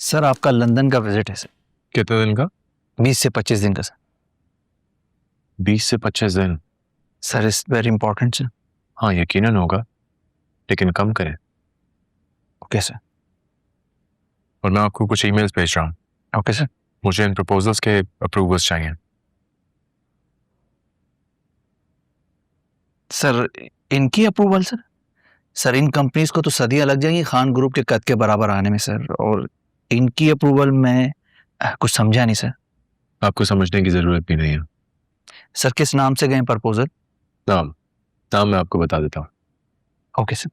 Sir आपका London का visit है सर। कितने दिन का? 20 से 25 दिन का सर। 20 से 25 दिन? Sir is very important sir. हाँ यकीनन होगा, लेकिन कम करें। Okay sir. और मैं आपको कुछ ईमेल्स भेज रहा हूँ। Okay sir. मुझे इन प्रपोजल्स के अप्रूवल्स चाहिए। सर इनकी अप्रूवल सर? सर इन कंपनीज को तो सदियां लग जाएंगी खान ग्रुप के कद के बराबर आने में सर, और इनकी अप्रूवल में कुछ समझा नहीं सर। आपको समझने की जरूरत भी नहीं है। सर किस नाम से गए प्रपोजल? नाम नाम मैं आपको बता देता हूँ। Okay sir.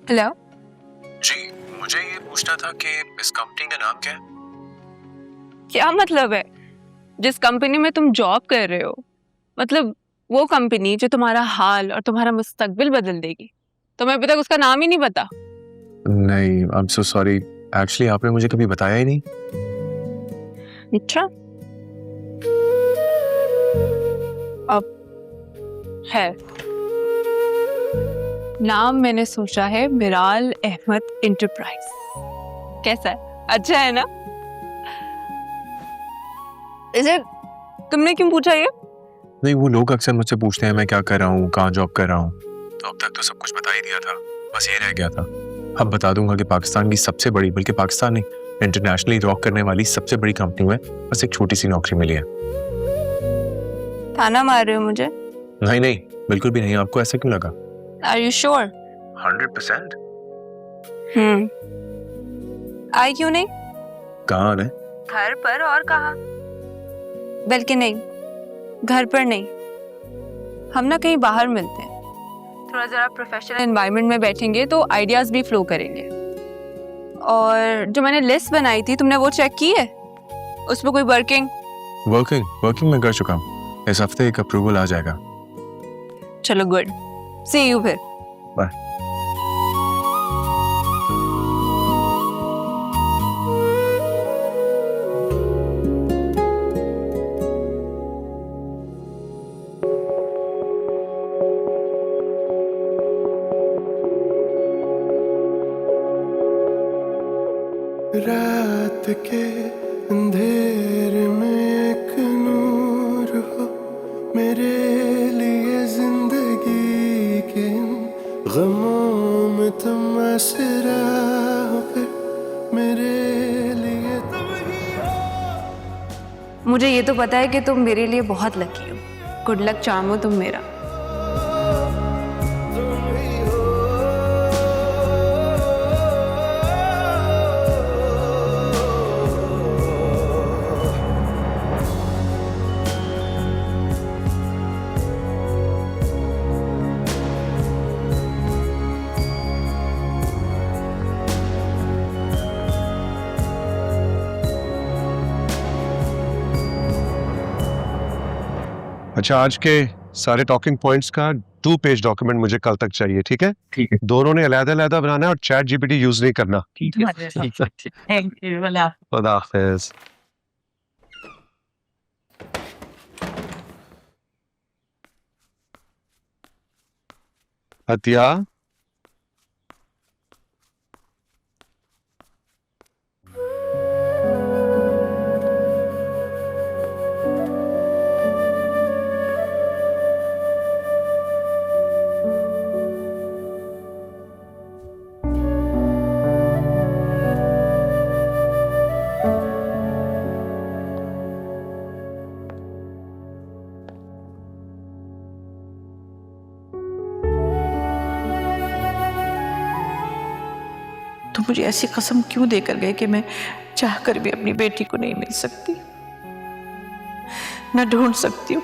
हेलो। जी, मुझे ये पूछना था कि इस कंपनी का नाम क्या है? क्या मतलब है? जिस कंपनी में तुम जॉब कर रहे हो, मतलब वो कंपनी जो तुम्हारा हाल और तुम्हारा मुस्तकबिल बदल देगी, तुम्हें अभी तक उसका नाम ही नहीं पता? नहीं, I am so sorry, actually आपने मुझे कभी बताया ही नहीं। अच्छा, अब है नाम मैंने सोचा है मिराल अहमद एंटरप्राइज। कैसा है? अच्छा है ना? इसे तुमने क्यों पूछा ये? नहीं, वो लोग अक्सर मुझसे पूछते हैं मैं क्या कर रहा हूँ, कहाँ जॉब कर रहा हूँ, तो अब तक तो सब कुछ बता ही दिया था, बस ये रह गया था। अब बता दूंगा कि पाकिस्तान की सबसे बड़ी, बल्कि पाकिस्तान नहीं, इंटरनेशनली रॉक करने वाली सबसे बड़ी कंपनी में बस एक छोटी सी नौकरी मिली है। ताना मार रहे हो मुझे? नहीं नहीं, बिल्कुल भी नहीं। आपको ऐसा क्यों लगा? Are you sure? 100%। आई क्यों नहीं? कहाँ आना है? घर पर और कहाँ? बल्कि नहीं, घर पर नहीं, हम ना कहीं बाहर मिलते हैं, थोड़ा जरा प्रोफेशनल एनवायरनमेंट में बैठेंगे तो आइडियाज भी फ्लो करेंगे। और जो मैंने लिस्ट बनाई थी, तुमने वो चेक की है? उसमें कोई वर्किंग मैं कर चुका हूँ। इस हफ्ते एक अप्रूवल आ जाएगा। चलो गुड, सी यू फिर। बाय। रात के अंधेरे में एक नूर हो, मेरे लिए जिंदगी के इन गमों में तुम आसरा हो, फिर मेरे लिए तुम ही हो। मुझे ये तो पता है कि तुम मेरे लिए बहुत लकी हो। गुड लक चार्म हो तुम मेरा। अच्छा, आज के सारे टॉकिंग पॉइंट्स का 2 पेज डॉक्यूमेंट मुझे कल तक चाहिए, ठीक है? ठीक है। दोनों ने अलग-अलग बनाना है और चैट जीपीटी यूज नहीं करना। ठीक है। Thank you. भला खुदा हाफिज। अतिया, तो मुझे ऐसी कसम क्यों देकर गए कि मैं चाहकर भी अपनी बेटी को नहीं मिल सकती, न ढूंढ सकती हूँ।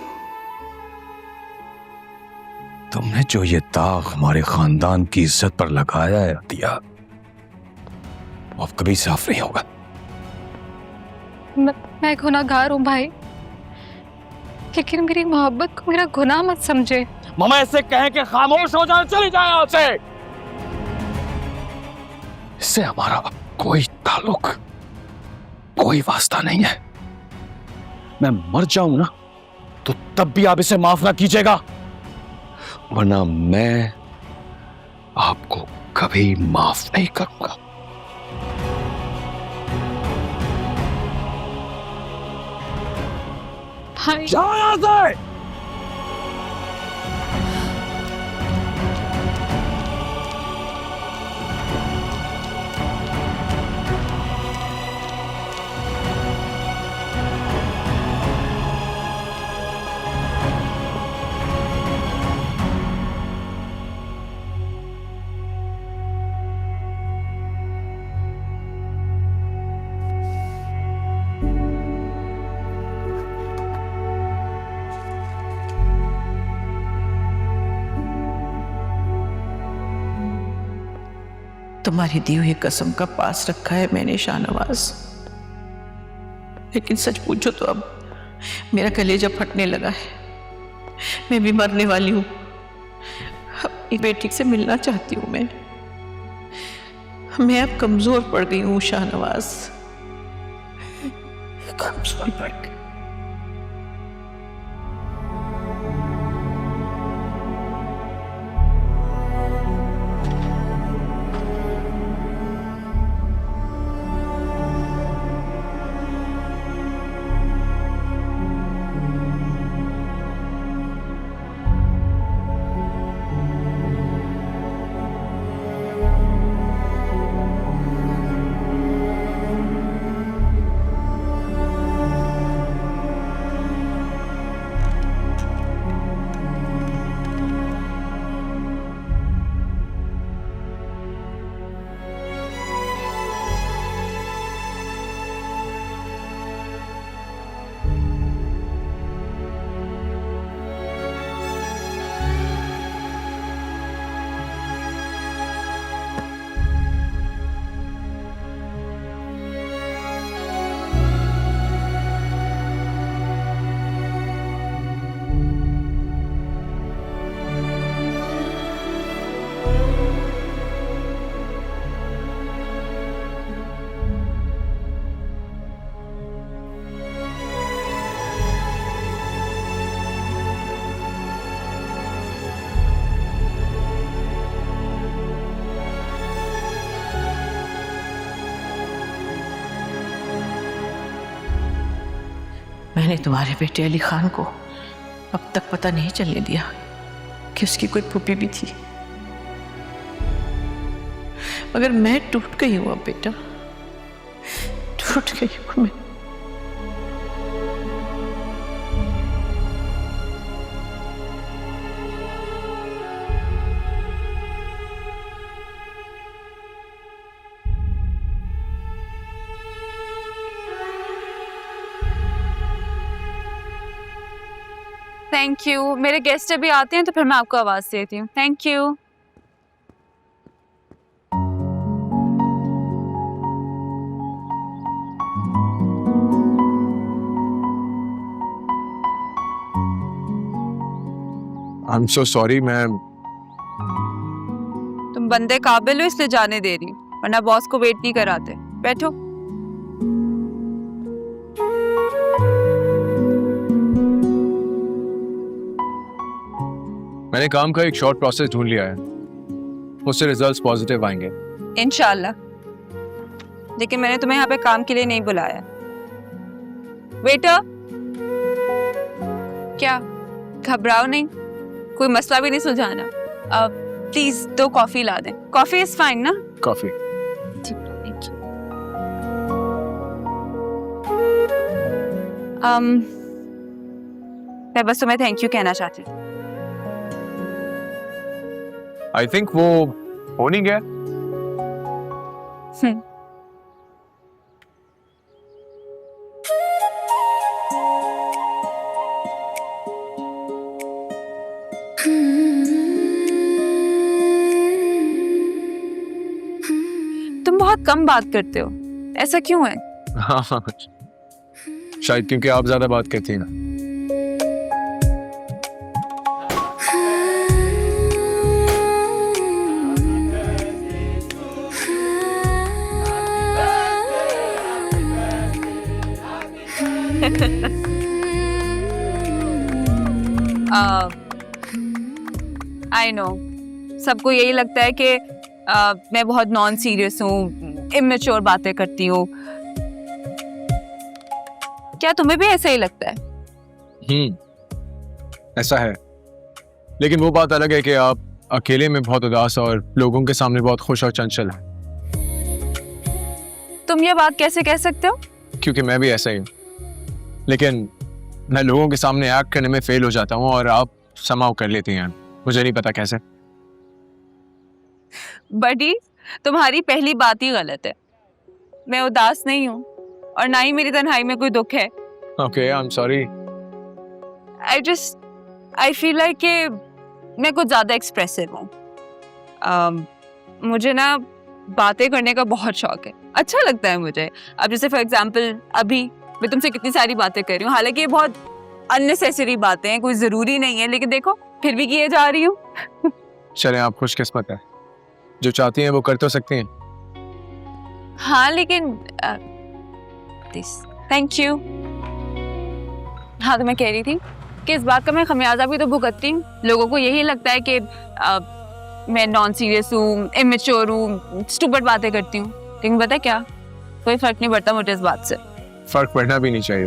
तुमने जो ये दाग हमारे खानदान की इज्जत पर लगाया है अतिया, वो अब कभी साफ नहीं होगा। मैं गुनहगार हूँ भाई। लेकिन मेरी मोहब्बत को मेरा गुनाह मत समझे। मामा ऐसे कहें कि खामोश हो जाओ, चली जाए यहाँ से। इससे हमारा अब कोई ताल्लुक, कोई वास्ता नहीं है। मैं मर जाऊं ना तो तब भी आप इसे माफ ना कीजिएगा, वरना मैं आपको कभी माफ नहीं करूंगा। भाई जाओ यहाँ से। तुम्हारी दी हुई कसम का पास रखा है मैंने शाहनवाज, लेकिन सच पूछो तो अब मेरा कलेजा फटने लगा है। मैं भी मरने वाली हूँ। अपनी बेटी से मिलना चाहती हूँ मैं अब कमजोर पड़ गई हूँ शाहनवाज, कमजोर पड़ गई। मैंने तुम्हारे बेटे अली खान को अब तक पता नहीं चलने दिया कि उसकी कोई फूफी भी थी, मगर मैं टूट गई हूं अब बेटा, टूट गई हूं मैं। Thank you. मेरे गेस्ट अभी आते हैं तो फिर मैं आपको आवाज देती हूँ। Thank you. I am so sorry. मैं तुम बंदे काबिल हो इसलिए जाने दे रही हूँ, वरना बॉस को वेट नहीं कराते। बैठो। मैंने काम का एक शॉर्ट प्रोसेस ढूंढ लिया है, उससे रिजल्ट्स पॉजिटिव आएंगे इंशाल्लाह। लेकिन मैंने तुम्हें यहाँ पे काम के लिए नहीं बुलाया। वेटर, क्या घबराओ नहीं, कोई मसला भी नहीं सुलझाना। प्लीज 2 कॉफी ला दें। कॉफी इज फाइन ना? कॉफी। मैं बस तुम्हें थैंक यू कहना चाहती थी। आई थिंक वो हो नहीं गया। तुम बहुत कम बात करते हो, ऐसा क्यों है? हाँ, शायद क्योंकि आप ज्यादा बात करती हैं ना। आई नो, सबको यही लगता है कि मैं बहुत नॉन सीरियस हूँ, इमेच्योर बातें करती हूँ। क्या तुम्हें भी ऐसा ही लगता है? ऐसा है, लेकिन वो बात अलग है कि आप अकेले में बहुत उदास और लोगों के सामने बहुत खुश और चंचल है। तुम ये बात कैसे कह सकते हो? क्योंकि मैं भी ऐसा ही हूँ, लेकिन मैं लोगों के सामने एक्ट करने में फेल हो जाता हूँ और आप समाव कर लेती हैं। मुझे नहीं पता कैसे। बडी, तुम्हारी पहली बात ही गलत है। मैं उदास नहीं हूँ और ना ही मेरी तन्हाई में कोई दुख है। Okay, I am sorry. I feel like कि मैं कुछ ज्यादा एक्सप्रेसिव हूँ। मुझे ना बातें करने का बहुत शौक है, अच्छा लगता है मुझे। अब जैसे फॉर एग्जाम्पल अभी मैं तुमसे कितनी सारी बातें कर रही हूँ, हालांकि ये बहुत अननेसेसरी बातें हैं, कोई जरूरी नहीं है, लेकिन देखो फिर भी किए जा रही हूँ। चलें, आप खुशकिस्मत है, जो चाहती हैं वो कर तो सकती हैं। हाँ लेकिन थैंक यू। हाँ तो मैं कह रही थी कि इस बात का मैं खमियाजा भी तो भुगतती हूँ। लोगों को यही लगता है कि मैं नॉन सीरियस हूँ, इमेच्योर हूँ, स्टूपिड बातें करती हूँ, लेकिन पता है क्या, कोई फर्क नहीं पड़ता मुझे इस बात से। फर्क पड़ना भी नहीं चाहिए।